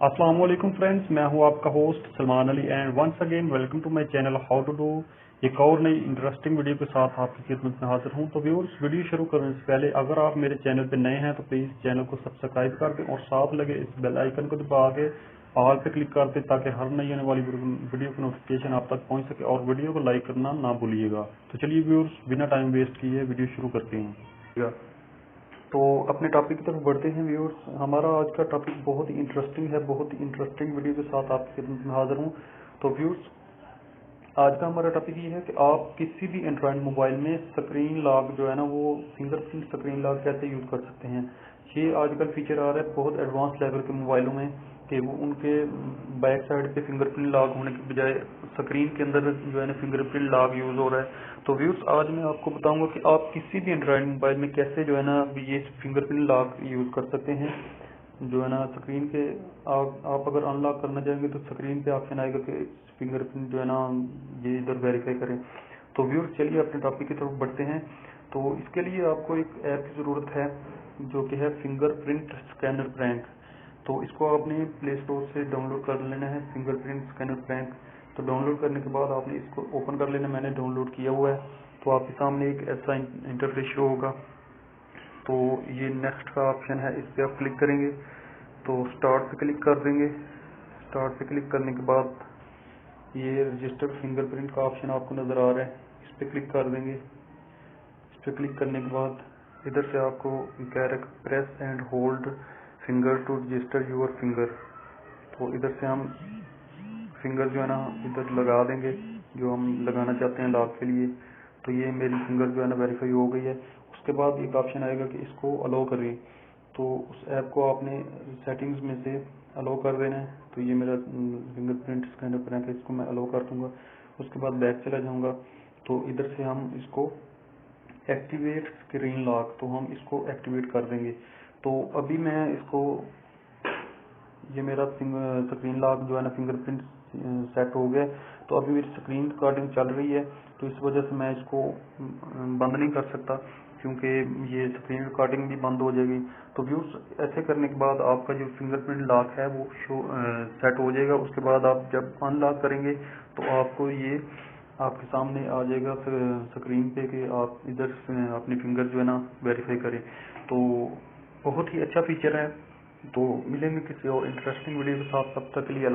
अस्सलामुअलैकुम फ्रेंड्स, मैं हूं आपका host Salman Ali and once again welcome to my channel how to do. एक और नई इंटरेस्टिंग वीडियो के साथ आपकी खिदमत में हाजिर हूं। तो व्यूअर्स, वीडियो शुरू करने से पहले अगर आप मेरे चैनल पर नए हैं तो प्लीज़ चैनल को सब्सक्राइब कर दें और साथ लगे इस बेल आइकन को दबा के ऑल पे क्लिक कर दें ताकि हर नई आने वाली वीडियो की नोटिफिकेशन आप तक पहुंच सके और वीडियो को लाइक करना ना भूलिएगा। तो चलिए व्यूअर्स, बिना टाइम वेस्ट किए वीडियो शुरू करते हैं। तो अपने टॉपिक की तरफ बढ़ते हैं व्यूअर्स। हमारा आज का टॉपिक बहुत ही इंटरेस्टिंग है, बहुत ही इंटरेस्टिंग वीडियो के साथ आपकी खिदमत में हाजिर हूँ। तो व्यूअर्स, आज का हमारा टॉपिक ये है कि आप किसी भी एंड्रॉयड मोबाइल में स्क्रीन लॉक जो है ना वो फिंगरप्रिंट स्क्रीन लॉक कैसे यूज कर सकते हैं। ये आजकल फीचर आ रहा है बहुत एडवांस लेवल के मोबाइलों में कि वो उनके बैक साइड पे फिंगरप्रिंट लॉक होने के बजाय स्क्रीन के अंदर जो है ना फिंगरप्रिंट लॉक यूज हो रहा है। तो व्यूअर्स, आज मैं आपको बताऊंगा कि आप किसी भी एंड्रॉयड मोबाइल में कैसे जो है ना ये फिंगरप्रिंट लॉक यूज कर सकते हैं। जो है ना स्क्रीन पे आप अगर अनलॉक करना चाहेंगे तो स्क्रीन पे ऑप्शन आएगा कि फिंगरप्रिंट जो है ना ये इधर वेरीफाई करें। तो व्यूअर्स, चलिए अपने टॉपिक की तरफ बढ़ते हैं। तो इसके लिए आपको एक ऐप की ज़रूरत है जो कि है फिंगरप्रिंट स्कैनर प्रैंक। तो इसको आपने प्ले स्टोर से डाउनलोड कर लेना है, फिंगरप्रिंट स्कैनर प्रैंक। तो डाउनलोड करने के बाद आपने इसको ओपन कर लेना। मैंने डाउनलोड किया हुआ है। तो आपके सामने एक ऐसा इंटरफेस शो होगा। तो ये नेक्स्ट का ऑप्शन है, इस पर आप क्लिक करेंगे तो स्टार्ट पे क्लिक कर देंगे। स्टार्ट पे क्लिक करने के बाद ये रजिस्टर्ड फिंगरप्रिंट का ऑप्शन आपको नज़र आ रहा है, इस पर क्लिक कर देंगे। इस पर क्लिक करने के बाद इधर से आपको कह रहा है press and hold finger to register your finger. तो इधर से हम फिंगर जो है ना इधर लगा देंगे जो हम लगाना चाहते हैं लॉक के लिए। तो ये मेरी फिंगर जो है ना वेरीफाई हो गई है। उसके बाद एक ऑप्शन आएगा कि इसको अलाउ करिए। तो उस ऐप को आपने सेटिंग्स में से अलाउ कर देना है। तो ये मेरा फिंगरप्रिंट स्कैनर पर है, इसको मैं अलाउ कर दूंगा। उसके बाद बैक चला जाऊंगा। तो इधर से हम इसको एक्टिवेट स्क्रीन लॉक, तो हम इसको एक्टिवेट कर देंगे। तो अभी मैं इसको, ये मेरा स्क्रीन लॉक जो है ना फिंगरप्रिंट सेट हो गया। तो अभी मेरी स्क्रीन रिकॉर्डिंग चल रही है, तो इस वजह से मैं इसको बंद नहीं कर सकता क्योंकि ये स्क्रीन रिकॉर्डिंग भी बंद हो जाएगी। तो व्यूज, ऐसे करने के बाद आपका जो फिंगरप्रिंट लॉक है वो सेट हो जाएगा। उसके बाद आप जब अनलॉक करेंगे तो आपको ये आपके सामने आ जाएगा स्क्रीन पे कि आप इधर अपनी फिंगर जो है ना वेरीफाई करें। तो बहुत ही अच्छा फीचर है। तो मिलेंगे किसी और इंटरेस्टिंग वीडियो के साथ, तब तक के लिए